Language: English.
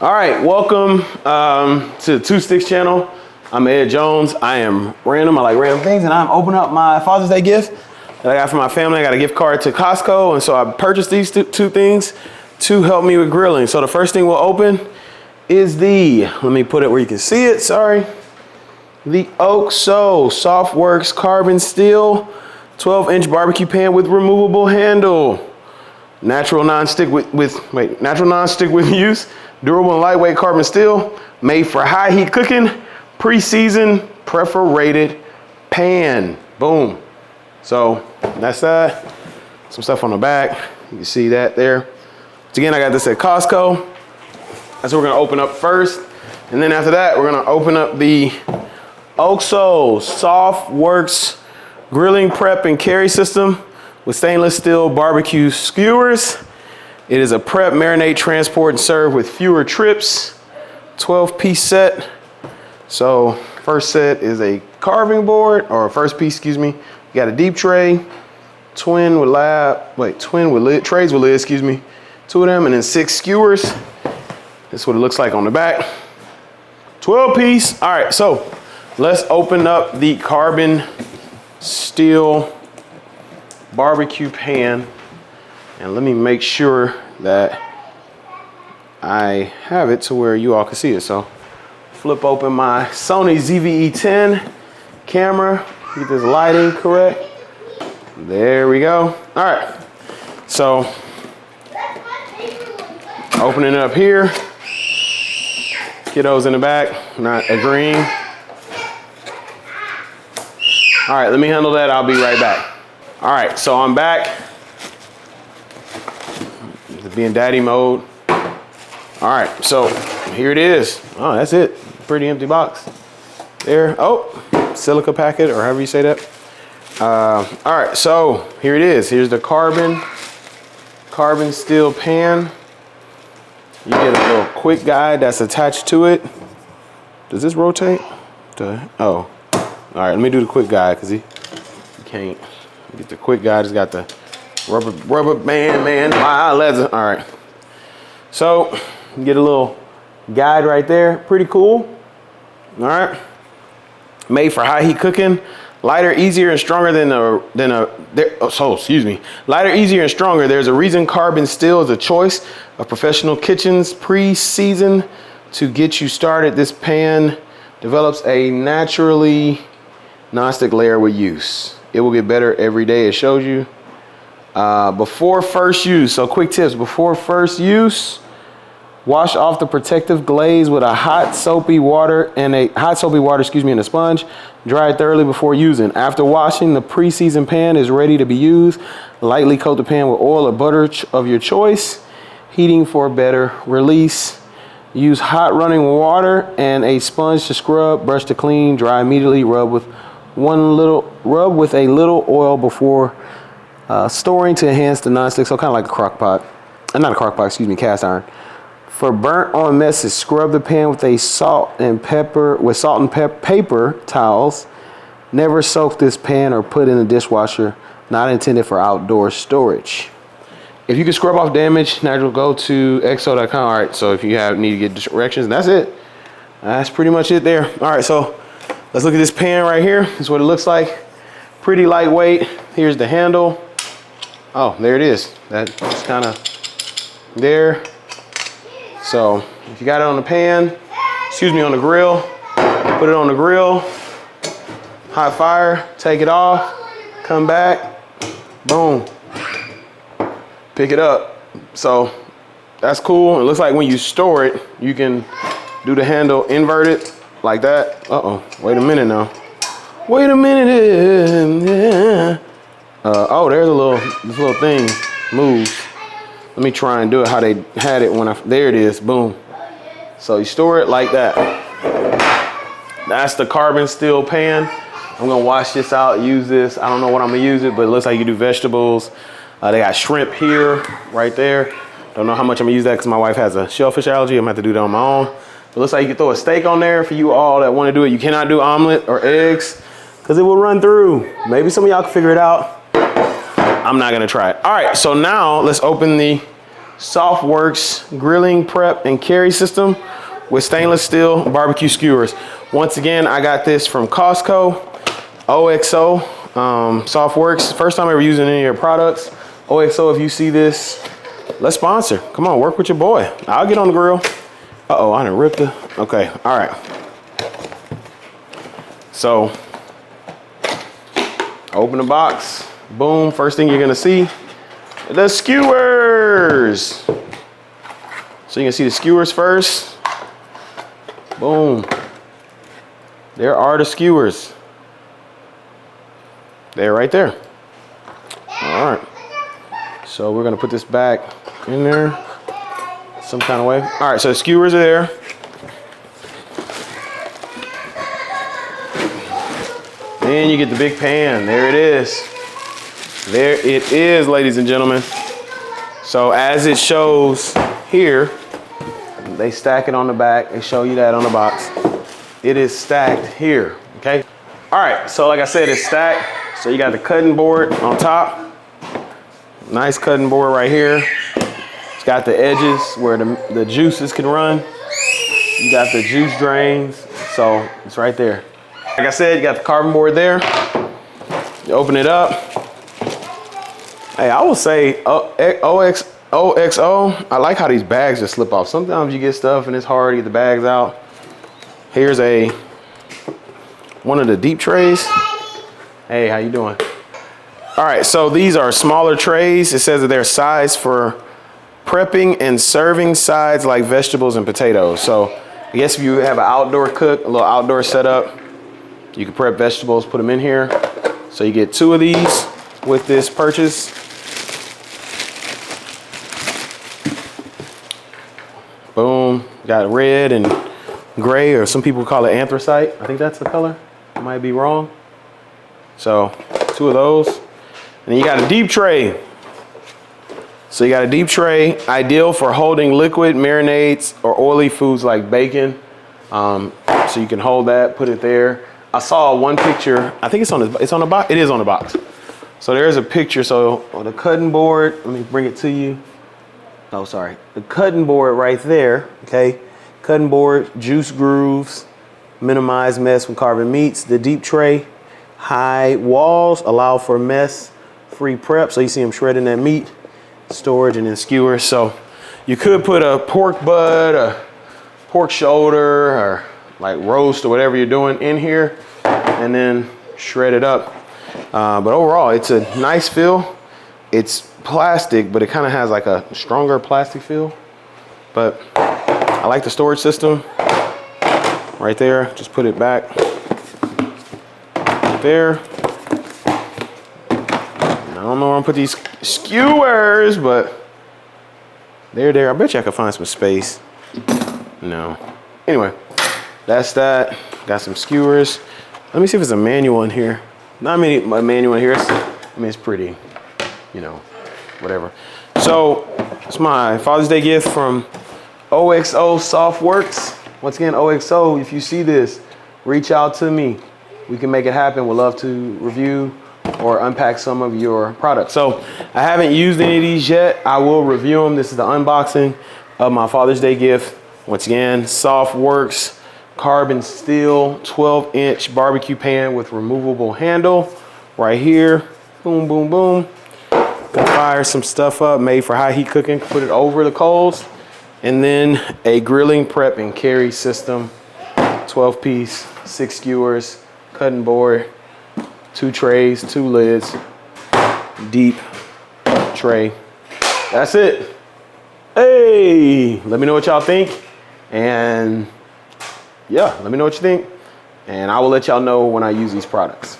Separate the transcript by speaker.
Speaker 1: All right, welcome to the Two Sticks channel. I'm Ed Jones. I am random. I like random things, and I'm opening up my Father's Day gift that I got for my family. I got a gift card to Costco, and so I purchased these two things to help me with grilling. So the first thing we'll open is let me put it where you can see it, sorry. The Unboxed Softworks carbon steel 12-inch barbecue pan with removable handle. Natural non-stick with use. Durable and lightweight carbon steel, made for high heat cooking, pre-seasoned, perforated pan. Boom. So that's that. Some stuff on the back. You can see that there. So again, I got this at Costco. That's what we're gonna open up first. And then after that, we're gonna open up the Unboxed Softworks grilling prep and carry system with stainless steel barbecue skewers. It is a prep, marinate, transport, and serve with fewer trips. 12-piece set. So first set is a carving board, or first piece, excuse me. You got a deep tray, trays with lids, excuse me. 2 of them, and then 6 skewers. That's what it looks like on the back. 12-piece. All right, so let's open up the carbon steel barbecue pan. And let me make sure that I have it to where you all can see it. So flip open my Sony ZV-E10 camera, get this lighting correct. There we go. All right, so opening it up here. Kiddos in the back, not agreeing. All right, let me handle that. I'll be right back. All right, so I'm back. Being daddy mode. All right, so here it is. Oh, that's it. Pretty empty box. There. Oh, silica packet, or however you say that. All right, so here it is. Here's the carbon steel pan. You get a little quick guide that's attached to it. Does this rotate? Oh, all right. Let me do the quick guide because you can't get the quick guide. It's got the rubber band, wire leather. All right, so you get a little guide right there. Pretty cool. All right, made for high heat cooking. Lighter, easier, and stronger Lighter, easier, and stronger. There's a reason carbon steel is a choice of professional kitchens pre-seasoned to get you started. This pan develops a naturally non-stick layer with use. It will get better every day. It shows you. Before first use, so quick tips. Before first use, wash off the protective glaze with a hot soapy water and a sponge. Dry it thoroughly before using. After washing, the pre-seasoned pan is ready to be used. Lightly coat the pan with oil or butter of your choice. Heating for better release. Use hot running water and a sponge to scrub, brush to clean, dry immediately. Rub with a little oil before storing to enhance the non-stick, so kind of like a crock pot. Not a crock pot, excuse me, cast iron. For burnt on messes, scrub the pan with salt and paper towels. Never soak this pan or put in the dishwasher. Not intended for outdoor storage. If you can scrub off damage, natural, go to exo.com. All right, so if you need to get directions, and that's it. That's pretty much it there. All right, so let's look at this pan right here. This is what it looks like. Pretty lightweight. Here's the handle. Oh, there it is. That's kind of there. So if you got it on the pan, on the grill, put it on the grill, hot fire, take it off, come back, boom, pick it up. So that's cool. It looks like when you store it, you can do the handle inverted like that. Uh-oh, wait a minute now. Wait a minute, yeah. Oh, there's this little thing moves. Let me try and do it how they had it there it is, boom. So you store it like that. That's the carbon steel pan. I'm gonna wash this out, use this. I don't know what I'm gonna use it, but it looks like you do vegetables. They got shrimp here, right there. Don't know how much I'm gonna use that because my wife has a shellfish allergy. I'm gonna have to do that on my own. It looks like you can throw a steak on there for you all that wanna do it. You cannot do omelet or eggs because it will run through. Maybe some of y'all can figure it out. I'm not gonna try it. All right, so now let's open the Softworks grilling prep and carry system with stainless steel barbecue skewers. Once again, I got this from Costco. OXO Softworks. First time ever using any of your products. OXO, if you see this, let's sponsor. Come on, work with your boy. I'll get on the grill. Uh-oh, I done ripped the, okay, all right. So, open the box, boom, first thing you're gonna see, the skewers. So you can see the skewers first. Boom. There are the skewers. They're right there. All right. So we're gonna put this back in there some kind of way. All right, so the skewers are there. Then you get the big pan. There it is. There it is, ladies and gentlemen. So as it shows here, they stack it on the back. They show you that on the box. It is stacked here, okay? All right, so like I said, it's stacked. So you got the cutting board on top. Nice cutting board right here. It's got the edges where the juices can run. You got the juice drains, so it's right there. Like I said, you got the carbon board there. You open it up. Hey, I will say OXO, I like how these bags just slip off. Sometimes you get stuff and it's hard to get the bags out. Here's one of the deep trays. Hey, how you doing? All right, so these are smaller trays. It says that they're sized for prepping and serving sides like vegetables and potatoes. So I guess if you have an outdoor cook, a little outdoor setup, you can prep vegetables, put them in here. So you get 2 of these with this purchase. Boom, got red and gray, or some people call it anthracite. I think that's the color. I might be wrong. So 2 of those. And then you got a deep tray. So you got a deep tray, ideal for holding liquid marinades or oily foods like bacon. So you can hold that, put it there. I saw one picture, I think it's on the box. It is on the box. So there's a picture. So on the cutting board, let me bring it to you. Oh, sorry. The cutting board right there, okay? Cutting board, juice grooves, minimize mess when carving meats. The deep tray, high walls allow for mess-free prep. So you see them shredding that meat, storage, and then skewers. So you could put a pork butt, a pork shoulder, or like roast or whatever you're doing in here, and then shred it up. But overall, it's a nice feel. It's plastic, but it kind of has like a stronger plastic feel. But I like the storage system right there. Just put it back right there. I don't know where I'm gonna put these skewers, but they're there. I bet you I could find some space. No. Anyway, that's that. Got some skewers. Let me see if it's a manual in here. Not many a manual in here. I mean, it's pretty, you know, whatever. So it's my Father's Day gift from OXO Softworks. Once again, OXO, if you see this, reach out to me. We can make it happen. We'd love to review or unpack some of your products. So I haven't used any of these yet. I will review them. This is the unboxing of my Father's Day gift. Once again, Softworks carbon steel 12-inch barbecue pan with removable handle right here. Boom, boom, boom. Gonna fire some stuff up, made for high heat cooking. Put it over the coals. And then a grilling prep and carry system, 12-piece, 6 skewers, cutting board, 2 trays, 2 lids, deep tray. That's it. Hey, let me know what y'all think. And yeah, let me know what you think. And I will let y'all know when I use these products.